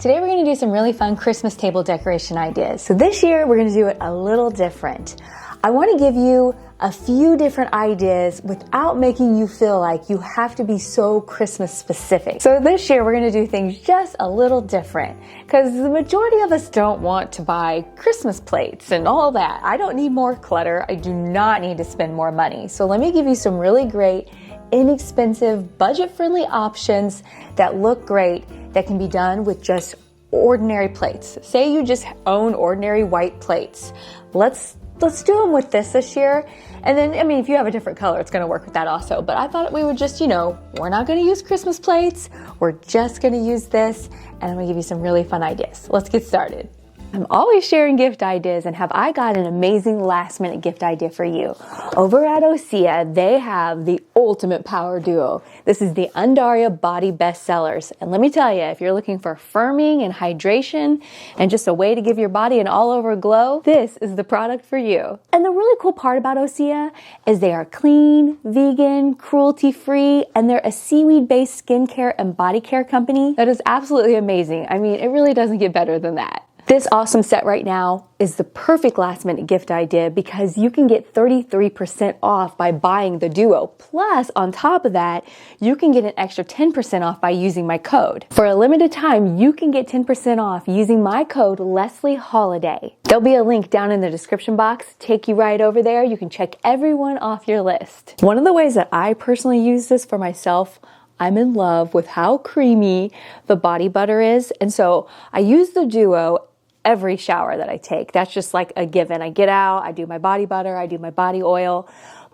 Today we're going to do some really fun Christmas table decoration ideas. So this year we're going to do it a little different. I want to give you a few different ideas without making you feel like you have to be so Christmas specific. So this year we're going to do things just a little different because the majority of us don't want to buy Christmas plates and all that. I don't need more clutter. I do not need to spend more money. So let me give you some really great, inexpensive, budget-friendly options that look great that can be done with just ordinary plates. Say you just own ordinary white plates. Let's do them with this year. And then, I mean, if you have a different color, it's gonna work with that also. But I thought we would just, we're not gonna use Christmas plates. We're just gonna use this. And I'm gonna give you some really fun ideas. Let's get started. I'm always sharing gift ideas, and have I got an amazing last minute gift idea for you. Over at Osea, they have the ultimate power duo. This is the Undaria Body Bestsellers. And let me tell you, if you're looking for firming and hydration and just a way to give your body an all over glow, this is the product for you. And the really cool part about Osea is they are clean, vegan, cruelty free, and they're a seaweed based skincare and body care company that is absolutely amazing. I mean, it really doesn't get better than that. This awesome set right now is the perfect last minute gift idea because you can get 33% off by buying the duo. Plus, on top of that, you can get an extra 10% off by using my code. For a limited time, you can get 10% off using my code Leslie Holiday. There'll be a link down in the description box. Take you right over there. You can check everyone off your list. One of the ways that I personally use this for myself, I'm in love with how creamy the body butter is. And so I use the duo every shower that I take. That's just like a given. I get out, I do my body butter, I do my body oil.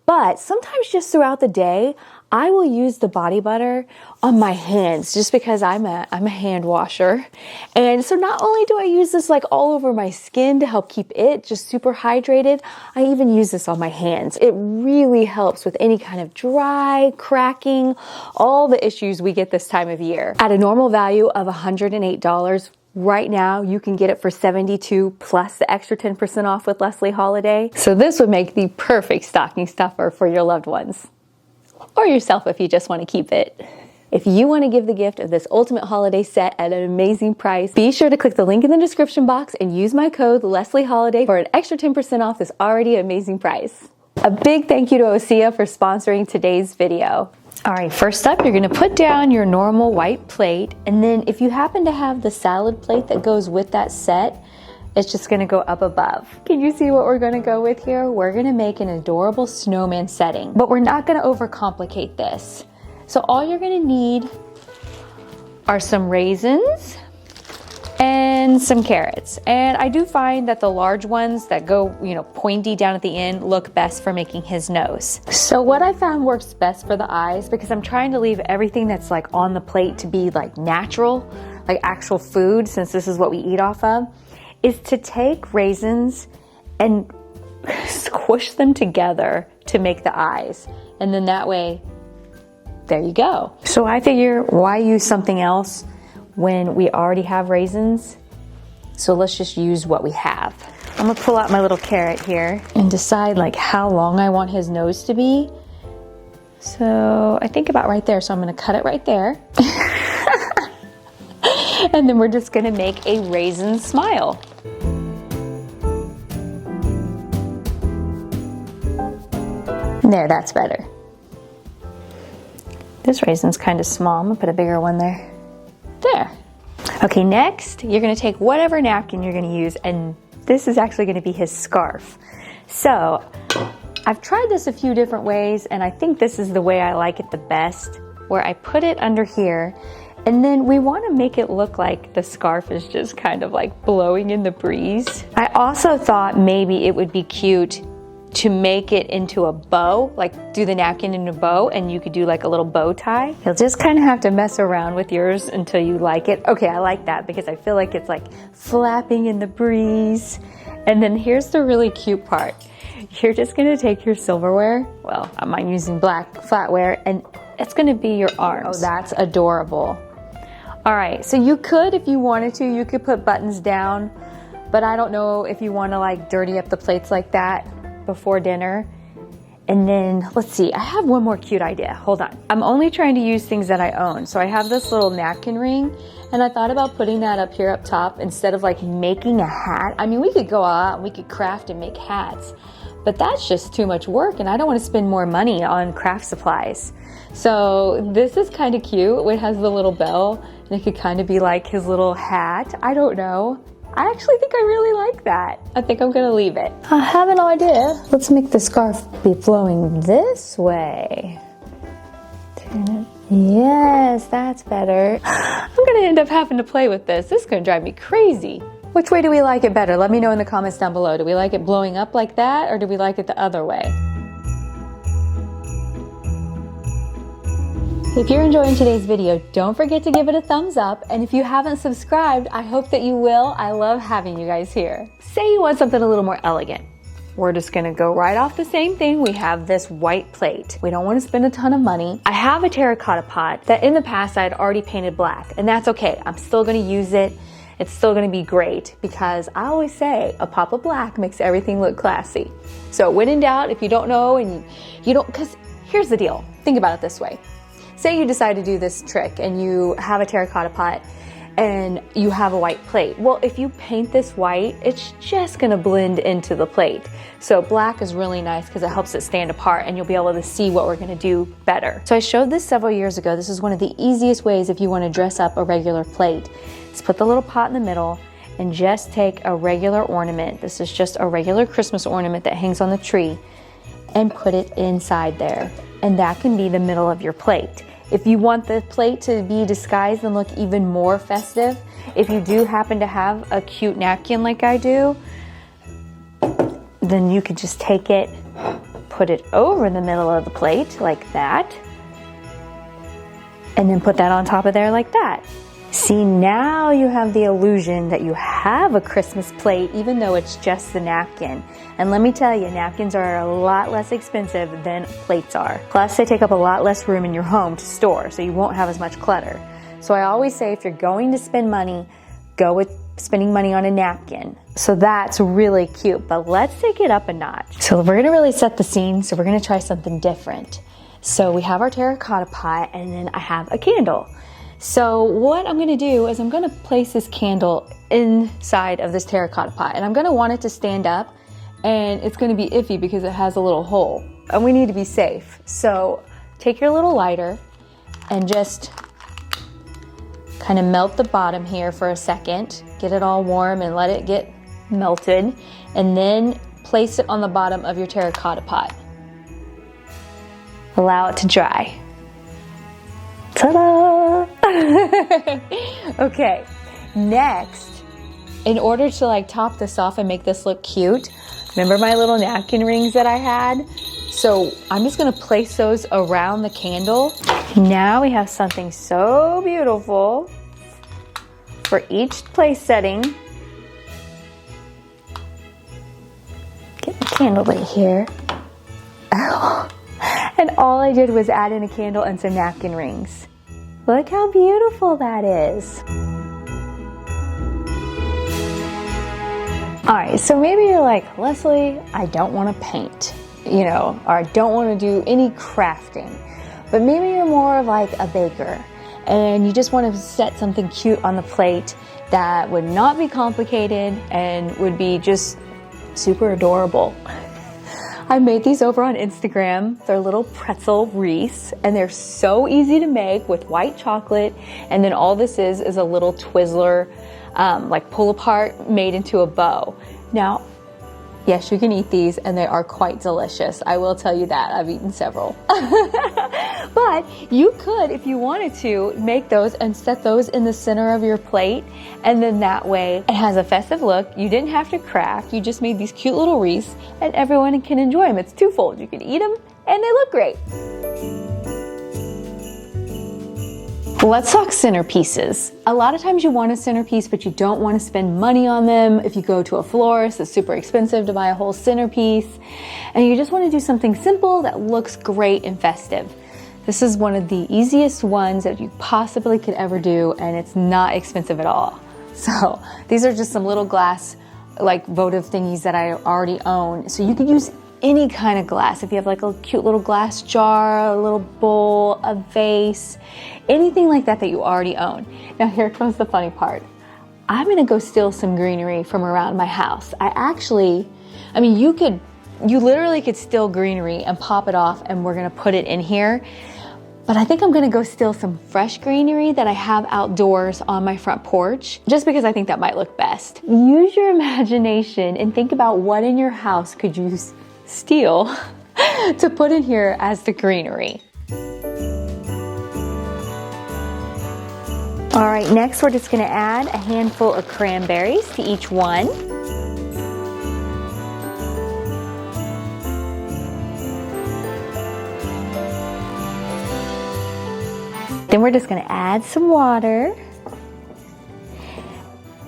But sometimes just throughout the day, I will use the body butter on my hands just because I'm a hand washer. And so not only do I use this like all over my skin to help keep it just super hydrated, I even use this on my hands. It really helps with any kind of dry, cracking, all the issues we get this time of year. At a normal value of $108, right now, you can get it for $72 plus the extra 10% off with Leslie Holiday. So this would make the perfect stocking stuffer for your loved ones. Or yourself if you just want to keep it. If you want to give the gift of this ultimate holiday set at an amazing price, be sure to click the link in the description box and use my code Leslie Holiday for an extra 10% off this already amazing price. A big thank you to Osea for sponsoring today's video. All right, first up, you're gonna put down your normal white plate, and then if you happen to have the salad plate that goes with that set, it's just gonna go up above. Can you see what we're gonna go with here? We're gonna make an adorable snowman setting, but we're not gonna overcomplicate this. So all you're gonna need are some raisins and some carrots. And I do find that the large ones that go, pointy down at the end look best for making his nose. So what I found works best for the eyes, because I'm trying to leave everything that's like on the plate to be like natural, like actual food, since this is what we eat off of, is to take raisins and squish them together to make the eyes. And then that way, there you go. So I figure, why use something else when we already have raisins? So let's just use what we have. I'm gonna pull out my little carrot here and decide like how long I want his nose to be. So I think about right there, so I'm gonna cut it right there. And then we're just gonna make a raisin smile. There, that's better. This raisin's kind of small. I'm gonna put a bigger one there. There. Okay, next, you're gonna take whatever napkin you're gonna use, and this is actually gonna be his scarf. So, I've tried this a few different ways, and I think this is the way I like it the best, where I put it under here, and then we wanna make it look like the scarf is just kind of like blowing in the breeze. I also thought maybe it would be cute to make it into a bow, like do the napkin in a bow, and you could do like a little bow tie. You'll just kind of have to mess around with yours until you like it. Okay, I like that because I feel like it's like flapping in the breeze. And then here's the really cute part. You're just gonna take your silverware, well, I'm using black flatware, and it's gonna be your arms. Oh, that's adorable. All right, so you could, if you wanted to, you could put buttons down, but I don't know if you wanna like dirty up the plates like that before dinner. And then, let's see, I have one more cute idea. Hold on. I'm only trying to use things that I own. So I have this little napkin ring, and I thought about putting that up here up top instead of like making a hat. I mean, we could go out and we could craft and make hats, but that's just too much work, and I don't want to spend more money on craft supplies. So this is kind of cute. It has the little bell, and it could kind of be like his little hat. I don't know. I actually think I really like that. I think I'm gonna leave it. I have an idea. Let's make the scarf be flowing this way. Turn it. Yes, that's better. I'm gonna end up having to play with this. This is gonna drive me crazy. Which way do we like it better? Let me know in the comments down below. Do we like it blowing up like that, or do we like it the other way? If you're enjoying today's video, don't forget to give it a thumbs up. And if you haven't subscribed, I hope that you will. I love having you guys here. Say you want something a little more elegant. We're just gonna go right off the same thing. We have this white plate. We don't wanna spend a ton of money. I have a terracotta pot that in the past I had already painted black, and that's okay. I'm still gonna use it. It's still gonna be great because I always say a pop of black makes everything look classy. So when in doubt, if you don't know and you don't, because here's the deal. Think about it this way. Say you decide to do this trick and you have a terracotta pot and you have a white plate. Well, if you paint this white, it's just gonna blend into the plate. So black is really nice because it helps it stand apart, and you'll be able to see what we're gonna do better. So I showed this several years ago. This is one of the easiest ways if you wanna dress up a regular plate. Just put the little pot in the middle and just take a regular ornament. This is just a regular Christmas ornament that hangs on the tree, and put it inside there. And that can be the middle of your plate. If you want the plate to be disguised and look even more festive, if you do happen to have a cute napkin like I do, then you could just take it, put it over the middle of the plate like that, and then put that on top of there like that. See, now you have the illusion that you have a Christmas plate, even though it's just the napkin. And let me tell you, napkins are a lot less expensive than plates are. Plus, they take up a lot less room in your home to store, so you won't have as much clutter. So I always say, if you're going to spend money, go with spending money on a napkin. So that's really cute, but let's take it up a notch. So we're gonna really set the scene, so we're gonna try something different. So we have our terracotta pot, and then I have a candle. So what I'm gonna do is I'm gonna place this candle inside of this terracotta pot, and I'm gonna want it to stand up, and it's gonna be iffy because it has a little hole, and we need to be safe. So take your little lighter and just kind of melt the bottom here for a second, get it all warm and let it get melted, and then place it on the bottom of your terracotta pot. Allow it to dry. Ta-da! Okay, next, in order to like top this off and make this look cute, remember my little napkin rings that I had? So I'm just gonna place those around the candle. Now we have something so beautiful for each place setting. Get the candle right here. Oh. And all I did was add in a candle and some napkin rings. Look how beautiful that is. All right, so maybe you're like, Leslie, I don't want to paint, or I don't want to do any crafting. But maybe you're more of like a baker and you just want to set something cute on the plate that would not be complicated and would be just super adorable. I made these over on Instagram. They're little pretzel wreaths, and they're so easy to make with white chocolate. And then all this is a little Twizzler, like pull apart made into a bow. Now, yes, you can eat these, and they are quite delicious. I will tell you that. I've eaten several. But you could, if you wanted to, make those and set those in the center of your plate. And then that way it has a festive look. You didn't have to craft. You just made these cute little wreaths, and everyone can enjoy them. It's twofold. You can eat them, and they look great. Let's talk centerpieces. A lot of times you want a centerpiece, but you don't want to spend money on them. If you go to a florist, it's super expensive to buy a whole centerpiece. And you just want to do something simple that looks great and festive. This is one of the easiest ones that you possibly could ever do, and it's not expensive at all. So these are just some little glass like votive thingies that I already own. So you could use any kind of glass. If you have like a cute little glass jar, a little bowl, a vase, anything like that that you already own. Now here comes the funny part. I'm gonna go steal some greenery from around my house. You literally could steal greenery and pop it off and we're gonna put it in here. But I think I'm gonna go steal some fresh greenery that I have outdoors on my front porch, just because I think that might look best. Use your imagination and think about what in your house could you steal to put in here as the greenery. All right, next we're just gonna add a handful of cranberries to each one. Then we're just gonna add some water.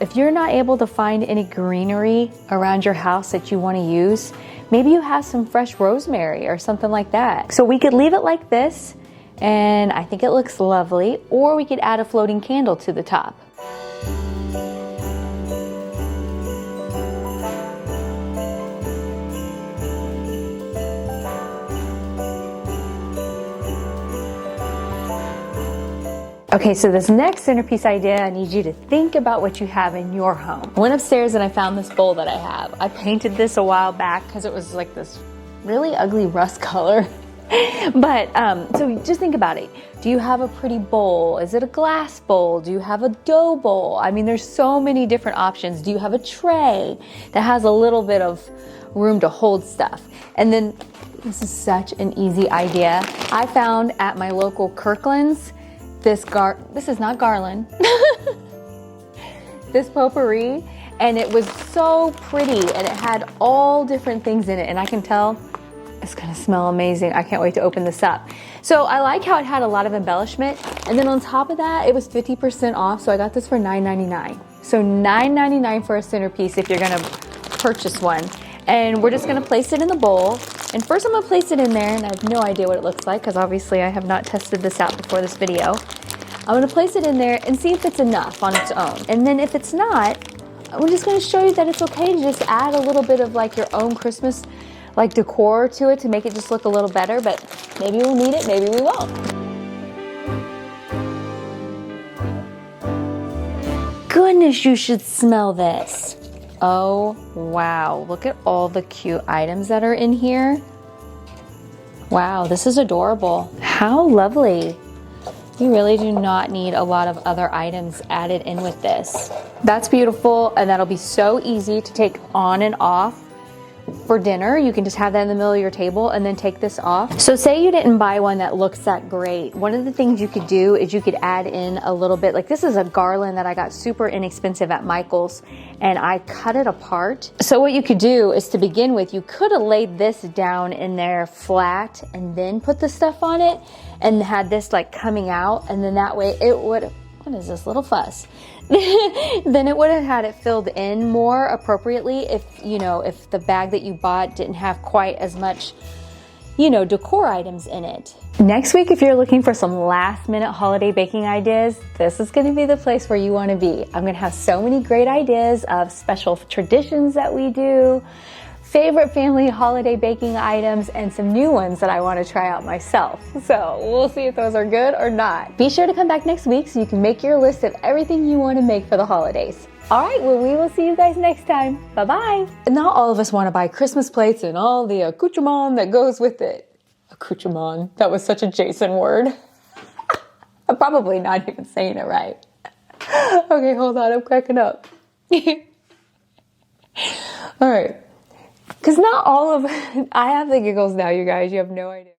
If you're not able to find any greenery around your house that you wanna use, maybe you have some fresh rosemary or something like that. So we could leave it like this, and I think it looks lovely, or we could add a floating candle to the top. Okay, so this next centerpiece idea, I need you to think about what you have in your home. I went upstairs and I found this bowl that I have. I painted this a while back because it was like this really ugly rust color. But, so just think about it. Do you have a pretty bowl? Is it a glass bowl? Do you have a dough bowl? I mean, there's so many different options. Do you have a tray that has a little bit of room to hold stuff? And then, this is such an easy idea. I found at my local Kirkland's, this is not garland, this potpourri, and it was so pretty and it had all different things in it, and I can tell it's gonna smell amazing. I can't wait to open this up. So I like how it had a lot of embellishment, and then on top of that, it was 50% off, so I got this for $9.99. So $9.99 for a centerpiece if you're gonna purchase one. And we're just gonna place it in the bowl. And first I'm gonna place it in there, and I have no idea what it looks like, because obviously I have not tested this out before this video. I'm gonna place it in there and see if it's enough on its own. And then if it's not, I'm just gonna show you that it's okay to just add a little bit of like your own Christmas like decor to it to make it just look a little better, but maybe we'll need it, maybe we won't. Goodness, you should smell this. Oh, wow. Look at all the cute items that are in here. Wow, this is adorable. How lovely. You really do not need a lot of other items added in with this. That's beautiful, and that'll be so easy to take on and off. For dinner, you can just have that in the middle of your table and then take this off. So say you didn't buy one that looks that great. One of the things you could do is you could add in a little bit, like this is a garland that I got super inexpensive at Michael's, and I cut it apart. So what you could do is, to begin with, you could have laid this down in there flat and then put the stuff on it and had this like coming out, and then that way it would, what is this little fuss? Then it would have had it filled in more appropriately if, you know, if the bag that you bought didn't have quite as much, you know, decor items in it. Next week, if you're looking for some last minute holiday baking ideas, this is gonna be the place where you wanna be. I'm gonna have so many great ideas of special traditions that we do, favorite family holiday baking items, and some new ones that I want to try out myself. So we'll see if those are good or not. Be sure to come back next week so you can make your list of everything you want to make for the holidays. All right, well, we will see you guys next time. Bye-bye. Not all of us want to buy Christmas plates and all the accoutrement that goes with it. Accoutrement, that was such a Jason word. I'm probably not even saying it right. Okay, hold on, I'm cracking up. All right. Because not all of, I have the giggles now, you guys. You have no idea.